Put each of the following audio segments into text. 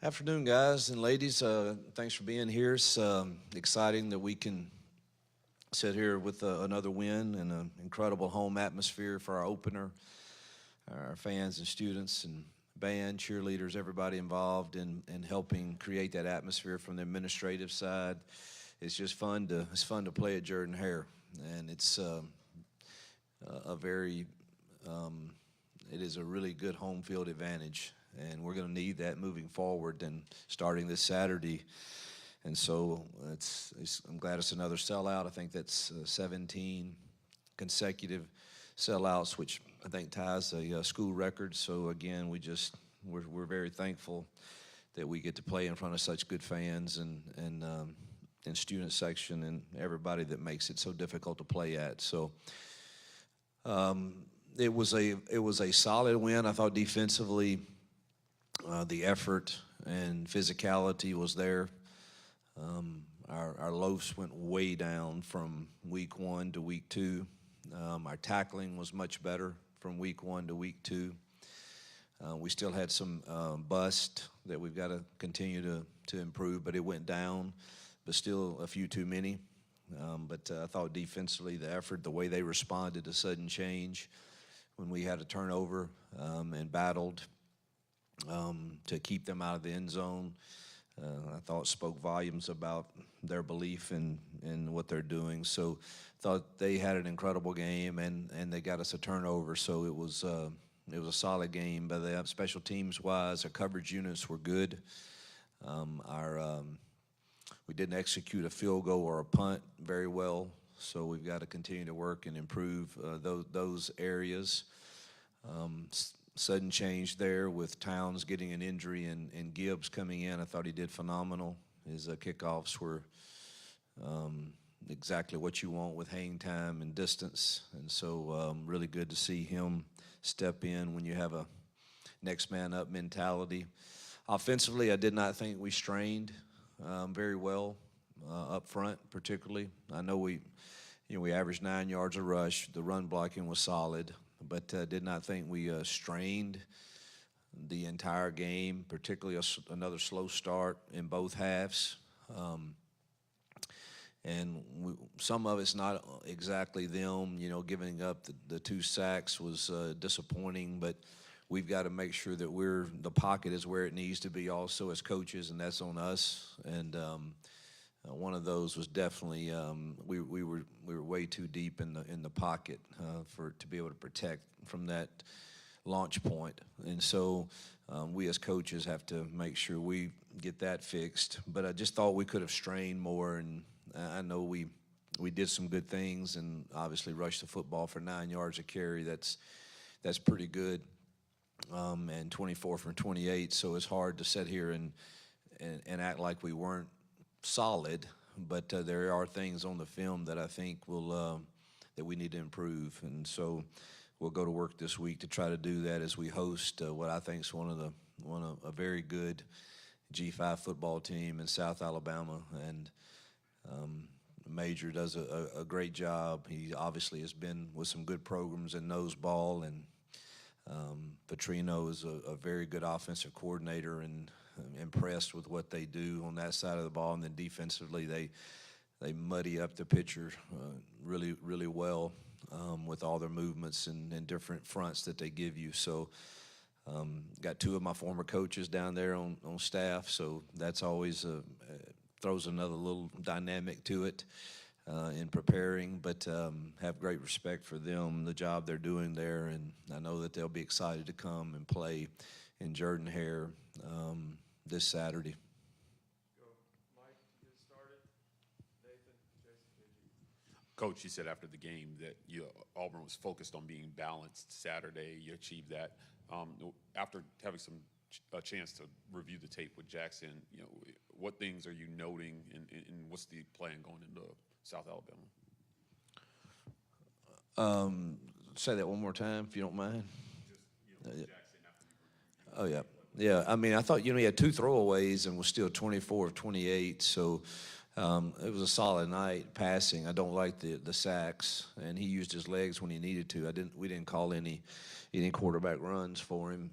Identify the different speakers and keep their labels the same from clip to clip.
Speaker 1: Afternoon, guys and ladies. Thanks for being here. It's exciting that we can sit here with another win and an incredible home atmosphere for our opener, our fans and students and band, cheerleaders, everybody involved in helping create that atmosphere from the administrative side. It's fun to play at Jordan Hare, and it's a very it is a really good home field advantage, and we're going to need that moving forward and starting this Saturday. And so I'm glad it's another sellout. I think that's 17 consecutive sellouts, which I think ties a school record. So again, we're very thankful that we get to play in front of such good fans and student section and everybody that makes it so difficult to play at. So it was a solid win. I thought defensively, the effort and physicality was there. Our loafs went way down from week one to week two. Our tackling was much better from week one to week two. We still had some bust that we've got to continue to improve, but it went down, but still a few too many. But I thought defensively, the effort, the way they responded to sudden change when we had a turnover and battled to keep them out of the end zone, I thought spoke volumes about their belief in what they're doing. So thought they had an incredible game, and they got us a turnover. So it was a solid game. But the special teams wise, our coverage units were good. We didn't execute a field goal or a punt very well. So we've got to continue to work and improve those areas. Sudden change there with Towns getting an injury and Gibbs coming in. I thought he did phenomenal. His kickoffs were exactly what you want with hang time and distance. And so really good to see him step in when you have a next man up mentality. Offensively, I did not think we strained very well up front, particularly. I know we averaged 9 yards a rush. The run blocking was solid, but did not think we strained the entire game, particularly another slow start in both halves. And some of it's not exactly them, giving up the two sacks was disappointing, but we've got to make sure that the pocket is where it needs to be also as coaches, and that's on us. And one of those was definitely we were way too deep in the pocket to be able to protect from that launch point, and so we as coaches have to make sure we get that fixed. But I just thought we could have strained more, and I know we did some good things, and obviously rushed the football for 9 yards a carry. That's pretty good, and 24 from 28. So it's hard to sit here and act like we weren't solid, but there are things on the film that I think that we need to improve, and so we'll go to work this week to try to do that as we host what I think is a very good G5 football team in South Alabama, and Major does a great job. He obviously has been with some good programs and knows ball, and Petrino is a very good offensive coordinator, and impressed with what they do on that side of the ball. And then defensively, they muddy up the picture really, really well with all their movements and different fronts that they give you. So got two of my former coaches down there on staff, so that's always throws another little dynamic to it in preparing, but have great respect for them, the job they're doing there, and I know that they'll be excited to come and play in Jordan Hare this Saturday.
Speaker 2: Go, Mike, to get started. Nathan, Jason, KG.
Speaker 3: Coach, you said after the game that Auburn was focused on being balanced Saturday. You achieved that. After having a chance to review the tape with Jackson, what things are you noting, and what's the plan going into South Alabama?
Speaker 1: Say that one more time, if you don't mind.
Speaker 3: Just Jackson after you
Speaker 1: Oh, yeah. Yeah, I mean, I thought, he had two throwaways and was still 24 of 28, so it was a solid night passing. I don't like the sacks, and he used his legs when he needed to. We didn't call any quarterback runs for him.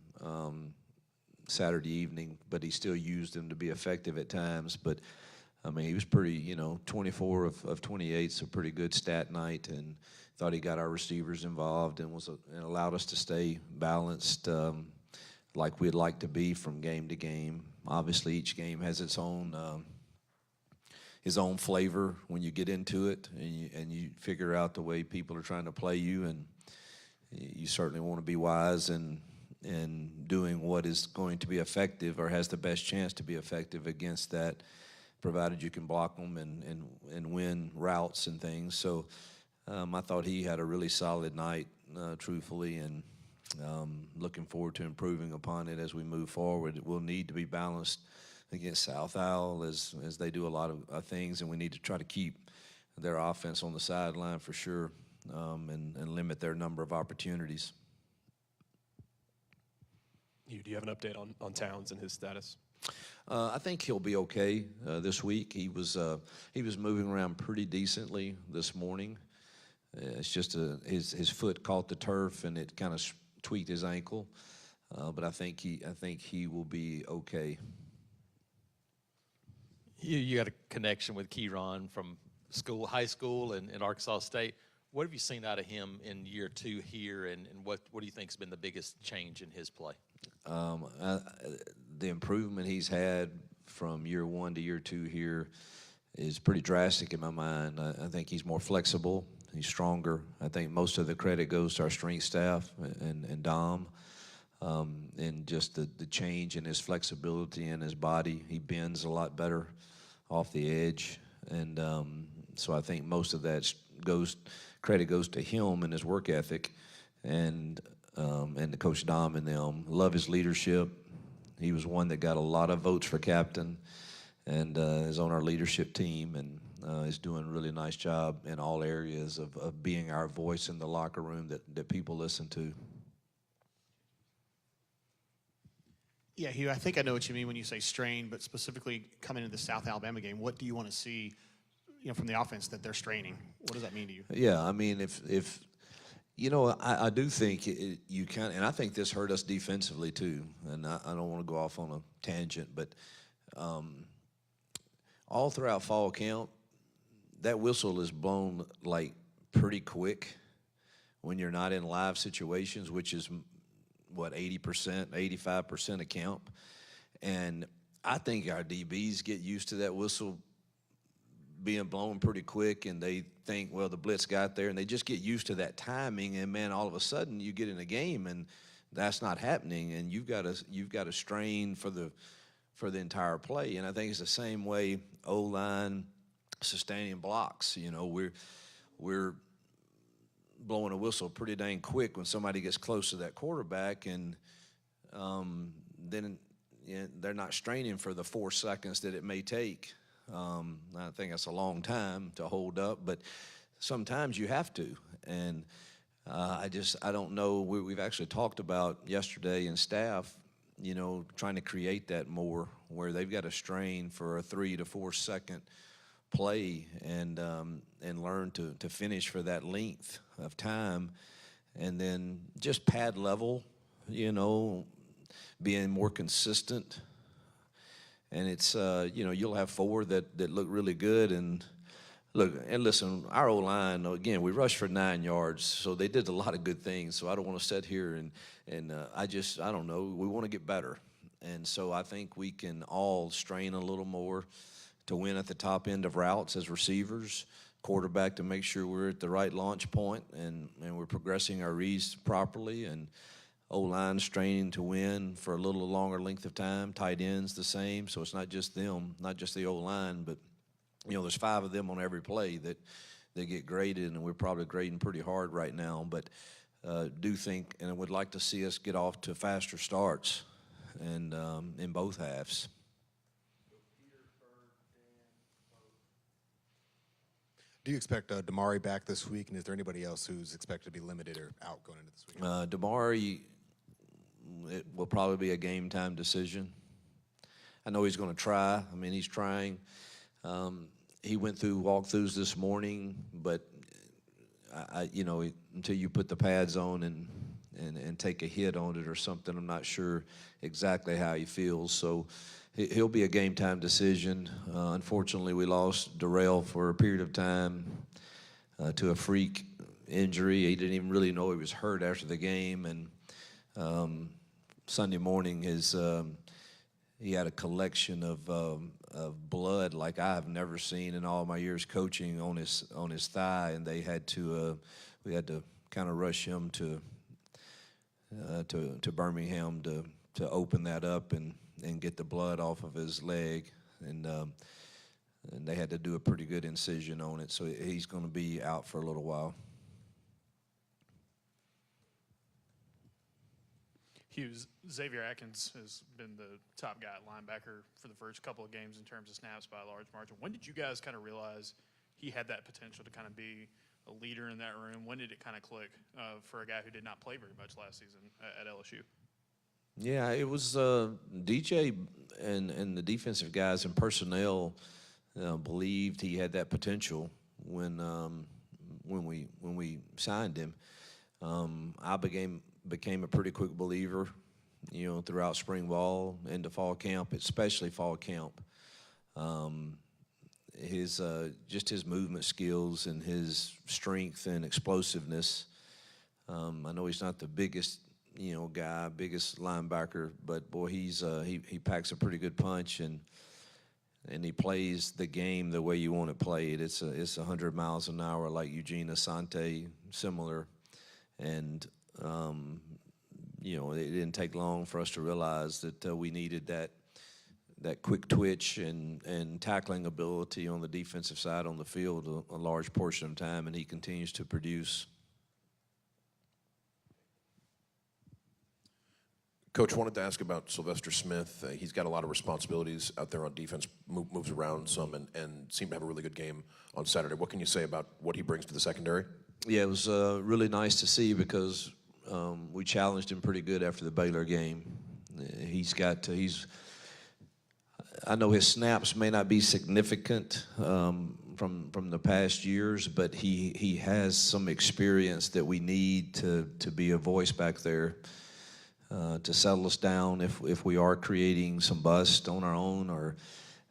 Speaker 1: Saturday evening, but he still used them to be effective at times. But I mean, he was pretty, 24 of 28, so pretty good stat night, and thought he got our receivers involved and and allowed us to stay balanced like we'd like to be from game to game. Obviously, each game has its own his own flavor when you get into it, and you figure out the way people are trying to play you, and you certainly want to be wise and doing what is going to be effective or has the best chance to be effective against that, provided you can block them and win routes and things. So I thought he had a really solid night, truthfully, and looking forward to improving upon it as we move forward. We'll need to be balanced against South Owl as they do a lot of things, and we need to try to keep their offense on the sideline for sure, and limit their number of opportunities.
Speaker 4: Do you have an update on Towns and his status?
Speaker 1: I think he'll be okay this week. He was moving around pretty decently this morning. It's just his foot caught the turf and it kind of tweaked his ankle, but I think he will be okay.
Speaker 5: You got a connection with Keyron from high school and Arkansas State. What have you seen out of him in year 2 here, and what do you think has been the biggest change in his play?
Speaker 1: The improvement he's had from year 1 to year 2 here is pretty drastic in my mind. I think he's more flexible. He's stronger. I think most of the credit goes to our strength staff and Dom, and just the change in his flexibility and his body. He bends a lot better off the edge, and so I think most of that credit goes to him and his work ethic, and the coach Dom and them. Love his leadership. He was one that got a lot of votes for captain, and is on our leadership team, and is doing a really nice job in all areas of being our voice in the locker room that people listen to.
Speaker 6: Yeah, Hugh, I think I know what you mean when you say strain, but specifically coming into the South Alabama game, what do you want to see, from the offense that they're straining? What does that mean to you?
Speaker 1: Yeah, I mean, if I do think you can, and I think this hurt us defensively too, and I don't want to go off on a tangent, but all throughout fall camp, that whistle is blown like pretty quick when you're not in live situations, which is what, 80%, 85% of camp. And I think our DBs get used to that whistle being blown pretty quick, and they think, well, the blitz got there, and they just get used to that timing, and man, all of a sudden you get in a game and that's not happening, and you've got to strain for the entire play. And I think it's the same way O-line sustaining blocks. We're blowing a whistle pretty dang quick when somebody gets close to that quarterback, and then they're not straining for the 4 seconds that it may take. I think that's a long time to hold up, but sometimes you have to. And I don't know. We've actually talked about yesterday in staff, trying to create that more, where they've got to strain for a 3 to 4 second play and learn to finish for that length of time, and then just pad level, being more consistent. And it's you'll have 4 that look really good, and listen, our O-line, again, we rushed for 9 yards, so they did a lot of good things. So I don't want to sit here and I don't know. We want to get better, and so I think we can all strain a little more to win at the top end of routes as receivers, quarterback to make sure we're at the right launch point and we're progressing our reads properly, and O-line straining to win for a little longer length of time, tight ends the same. So it's not just them, not just the O-line, but there's 5 of them on every play that they get graded, and we're probably grading pretty hard right now. But do think, and I would like to see us get off to faster starts and in both halves.
Speaker 7: Do you expect Damari back this week, and is there anybody else who's expected to be limited or out going into this week?
Speaker 1: Damari, it will probably be a game time decision. I know he's going to try. I mean, he's trying. He went through walkthroughs this morning, but until you put the pads on and and take a hit on it or something. I'm not sure exactly how he feels. So he'll be a game time decision. Unfortunately, we lost Darrell for a period of time to a freak injury. He didn't even really know he was hurt after the game. And Sunday morning, he had a collection of blood like I have never seen in all my years coaching on his thigh, and they had to we had to kind of rush him to Birmingham to open that up and get the blood off of his leg, and they had to do a pretty good incision on it, so he's going to be out for a little while.
Speaker 6: Hughes, Xavier Atkins has been the top guy at linebacker for the first couple of games in terms of snaps by a large margin. When did you guys kind of realize he had that potential to kind of be a leader in that room? When did it kind of click for a guy who did not play very much last season at LSU?
Speaker 1: Yeah, it was DJ and the defensive guys and personnel believed he had that potential when we signed him. I became a pretty quick believer, throughout spring ball into fall camp, especially fall camp. His movement skills and his strength and explosiveness. I know he's not the biggest, biggest linebacker, but boy, he packs a pretty good punch, and he plays the game the way you want it played. It's 100 miles an hour like Eugene Asante, similar, and it didn't take long for us to realize that we needed that quick twitch and tackling ability on the defensive side on the field a large portion of the time, and he continues to produce.
Speaker 8: Coach, wanted to ask about Sylvester Smith. He's got a lot of responsibilities out there on defense, moves around some, and seemed to have a really good game on Saturday. What can you say about what he brings to the secondary?
Speaker 1: Yeah, it was really nice to see because we challenged him pretty good after the Baylor game. I know his snaps may not be significant from the past years, but he has some experience that we need to be a voice back there to settle us down if we are creating some bust on our own,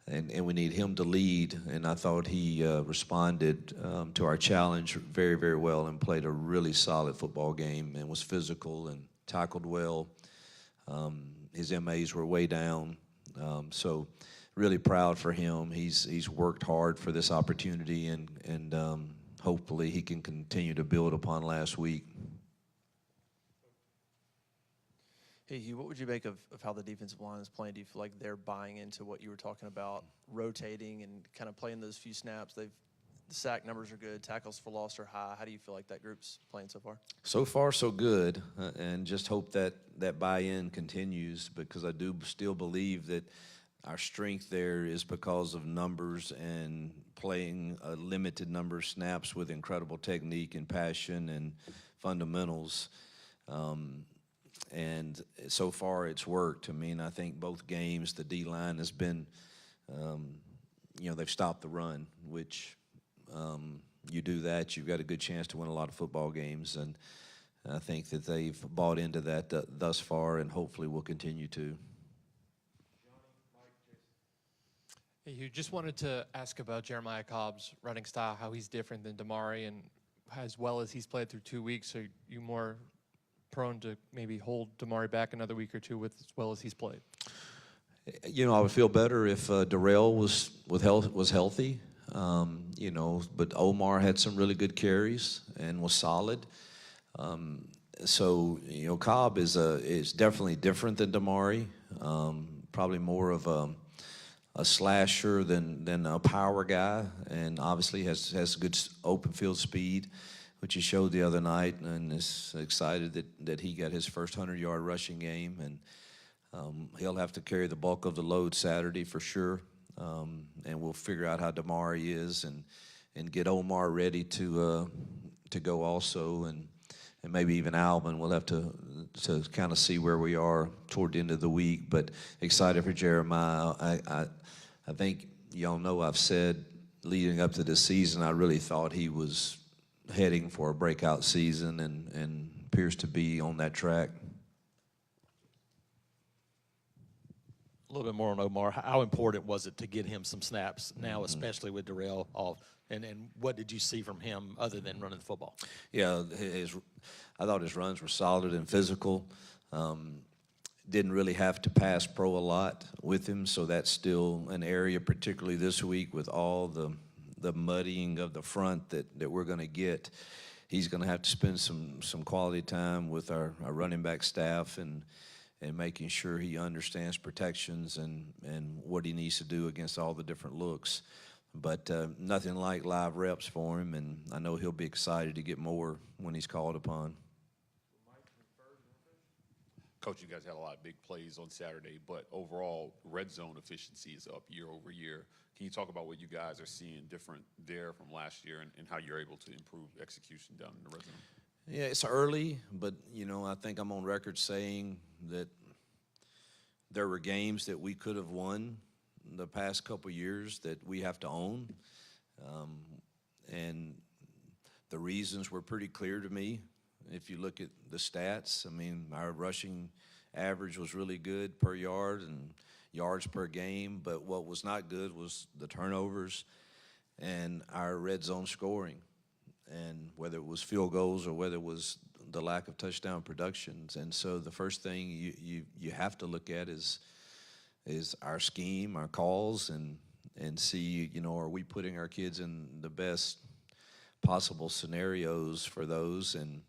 Speaker 1: and we need him to lead. And I thought he responded to our challenge very, very well and played a really solid football game and was physical and tackled well. His MAs were way down. So really proud for him. He's worked hard for this opportunity, and hopefully he can continue to build upon last week.
Speaker 4: Hey, Hugh, what would you make of how the defensive line is playing? Do you feel like they're buying into what you were talking about, rotating and kind of playing those few snaps? The sack numbers are good, tackles for loss are high. How do you feel like that group's playing so far?
Speaker 1: So far, so good, and just hope that buy-in continues, because I do still believe that our strength there is because of numbers and playing a limited number of snaps with incredible technique and passion and fundamentals. And so far, it's worked. I mean, I think both games, the D-line has been, they've stopped the run, which you do that, you've got a good chance to win a lot of football games. And I think that they've bought into that thus far, and hopefully will continue to.
Speaker 9: Hey, Hugh, just wanted to ask about Jeremiah Cobb's running style, how he's different than Damari, and as well as he's played through 2 weeks, are you more prone to maybe hold Damari back another week or two as well as he's played?
Speaker 1: I would feel better if Darrell was healthy, but Omar had some really good carries and was solid. So Cobb is definitely different than Damari, probably more of a slasher than a power guy, and obviously has good open field speed, which he showed the other night, and is excited that he got his first 100-yard rushing game, and he'll have to carry the bulk of the load Saturday for sure, and we'll figure out how Damari is and get Omar ready to go also, and maybe even Alvin. We'll have to kind of see where we are toward the end of the week, but excited for Jeremiah. I think y'all know I've said leading up to this season I really thought he was heading for a breakout season, and appears to be on that track.
Speaker 5: A little bit more on Omar. How important was it to get him some snaps now, especially with Darrell off? And what did you see from him other than running the football?
Speaker 1: Yeah, I thought his runs were solid and physical. Didn't really have to pass pro a lot with him, so that's still an area, particularly this week with all the muddying of the front that we're going to get. He's going to have to spend some quality time with our running back staff and making sure he understands protections and what he needs to do against all the different looks. But nothing like live reps for him, and I know he'll be excited to get more when he's called upon.
Speaker 3: Coach, you guys had a lot of big plays on Saturday, but overall, red zone efficiency is up year over year. Can you talk about what you guys are seeing different there from last year and how you're able to improve execution down in the red zone?
Speaker 1: Yeah, it's early, but, I think I'm on record saying that there were games that we could have won the past couple years that we have to own. And the reasons were pretty clear to me. If you look at the stats, I mean, our rushing average was really good per yard and yards per game, but what was not good was the turnovers and our red zone scoring, and whether it was field goals or whether it was the lack of touchdown productions. And so the first thing you have to look at is our scheme, our calls, and see, are we putting our kids in the best possible scenarios for those. And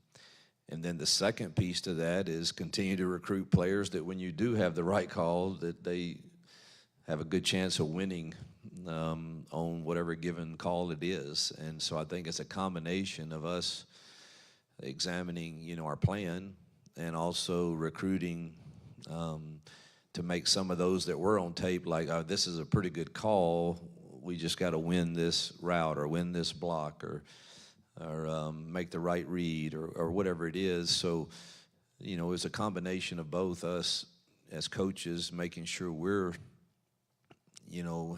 Speaker 1: then the second piece to that is continue to recruit players that when you do have the right call, that they have a good chance of winning on whatever given call it is. And so I think it's a combination of us examining, our plan and also recruiting to make some of those that were on tape like, oh, this is a pretty good call. We just got to win this route or win this block or make the right read or whatever it is. So, it's a combination of both us as coaches making sure we're,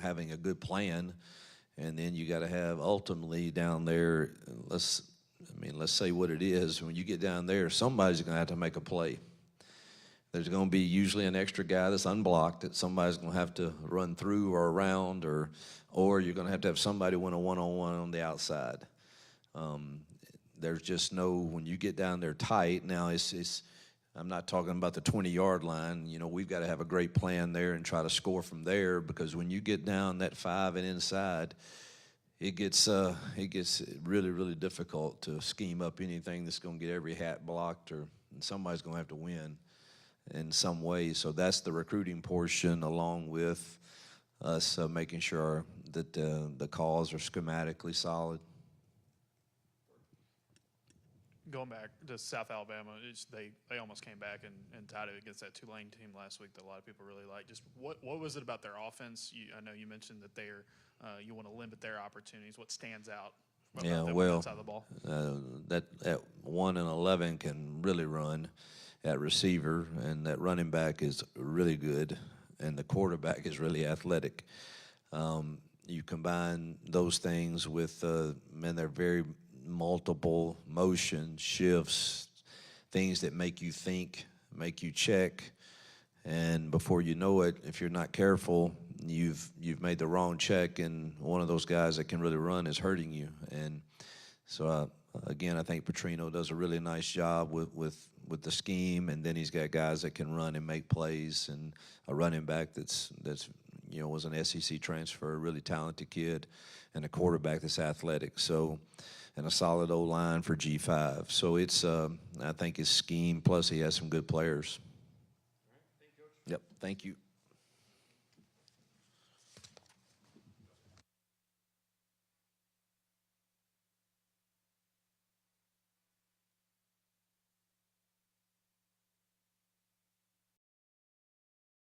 Speaker 1: having a good plan. And then you got to have ultimately down there, let's say what it is. When you get down there, somebody's going to have to make a play. There's going to be usually an extra guy that's unblocked that somebody's going to have to run through or around, or you're going to have somebody win a one-on-one on the outside. There's just when you get down there tight, now I'm not talking about the 20-yard line. We've got to have a great plan there and try to score from there, because when you get down that 5 and inside, it gets really, really difficult to scheme up anything that's going to get every hat blocked, and somebody's going to have to win in some way. So that's the recruiting portion, along with us making sure that the calls are schematically solid.
Speaker 6: Going back to South Alabama, they almost came back and tied it against that Tulane team last week that a lot of people really like. Just what was it about their offense? I know you mentioned that you want to limit their opportunities. What stands out about them on that side of the ball?
Speaker 1: That 1 and 11 can really run at receiver, and that running back is really good, and the quarterback is really athletic. You combine those things with, they're very multiple motion shifts, things that make you think, make you check, and before you know it, if you're not careful, you've made the wrong check, and one of those guys that can really run is hurting you. And so again, I think Petrino does a really nice job with the scheme, and then he's got guys that can run and make plays, and a running back that's was an SEC transfer, a really talented kid, and a quarterback that's athletic. So, and a solid O-line for G5. So it's, I think his scheme, plus he has some good players. Yep, thank you.